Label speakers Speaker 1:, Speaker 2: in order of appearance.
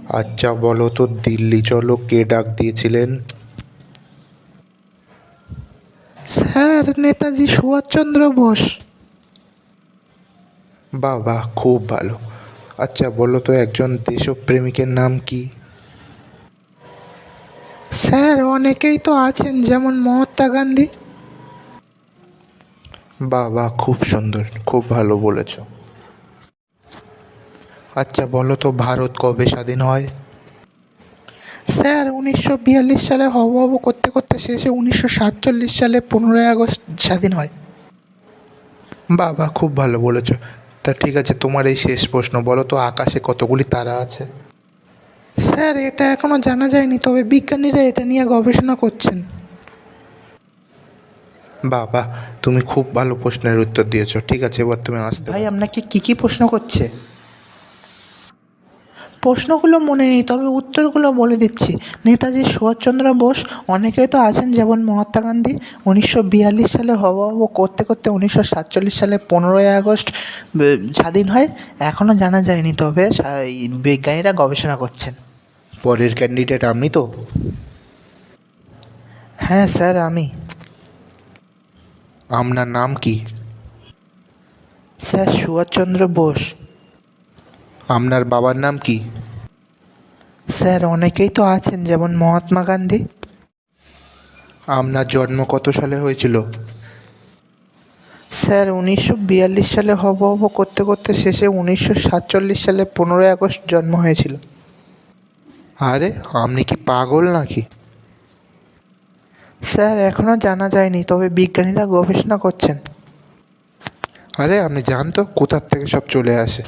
Speaker 1: আচ্ছা বলো তো, দিল্লি চলো কে ডাক দিয়েছিলেন?
Speaker 2: স্যার, নেতাজি সুভাষচন্দ্র বোস।
Speaker 1: বাহ বাহ, খুব ভালো। আচ্ছা বলো তো, একজন দেশপ্রেমিকের নাম কি?
Speaker 2: স্যার, অনেকেই তো আছেন, যেমন মহাত্মা গান্ধী।
Speaker 1: বাহ বাহ, খুব সুন্দর, খুব ভালো বলেছ। আচ্ছা বলো তো, ভারত কবে স্বাধীন হয়?
Speaker 2: স্যার, 1942 সালে হব হব করতে করতে শেষে 1947 সালে 15ই আগস্ট স্বাধীন হয়।
Speaker 1: বাহ বাহ, খুব ভালো বলেছ। তা ঠিক আছে, তোমার এই শেষ প্রশ্ন, বলো তো আকাশে কতগুলি তারা আছে?
Speaker 2: স্যার, এটা এখনো জানা যায়নি, তবে বিজ্ঞানীরা এটা নিয়ে গবেষণা করছেন।
Speaker 1: বাহ বাহ, তুমি খুব ভালো প্রশ্নের উত্তর দিয়েছো। ঠিক আছে, এবার তুমি আসতে
Speaker 2: ভাই,
Speaker 1: পারো।
Speaker 2: আপনাকে কি প্রশ্ন করছে? প্রশ্নগুলো মনে নেই, তবে উত্তরগুলো বলে দিচ্ছি। নেতাজি সুভাষচন্দ্র বোস, অনেকেই তো আছেন, যেমন মহাত্মা গান্ধী। 1942 সালে হব হব করতে করতে 1947 সালে 15ই আগস্ট স্বাধীন হয়। এখনও জানা যায়নি, তবে এই বিজ্ঞানীরা গবেষণা করছেন।
Speaker 1: পরের ক্যান্ডিডেট আপনি তো?
Speaker 2: হ্যাঁ স্যার, আমি।
Speaker 1: আপনার নাম কি?
Speaker 2: স্যার, সুভাষচন্দ্র বোস।
Speaker 1: আপনার বাবার নাম কি?
Speaker 2: স্যার, অনেকেই তো আছেন, যেমন মহাত্মা গান্ধী।
Speaker 1: আপনার জন্ম কত সালে হয়েছিল?
Speaker 2: স্যার, 1942 সালে হব হব করতে করতে শেষে 1947 সালে 15ই আগস্ট জন্ম হয়েছিল।
Speaker 1: আরে, আপনি কি পাগল নাকি?
Speaker 2: স্যার, এখনও জানা যায়নি, তবে বিজ্ঞানীরা গবেষণা করছেন।
Speaker 1: আরে আপনি জান তো, কোথার থেকে সব চলে আসে।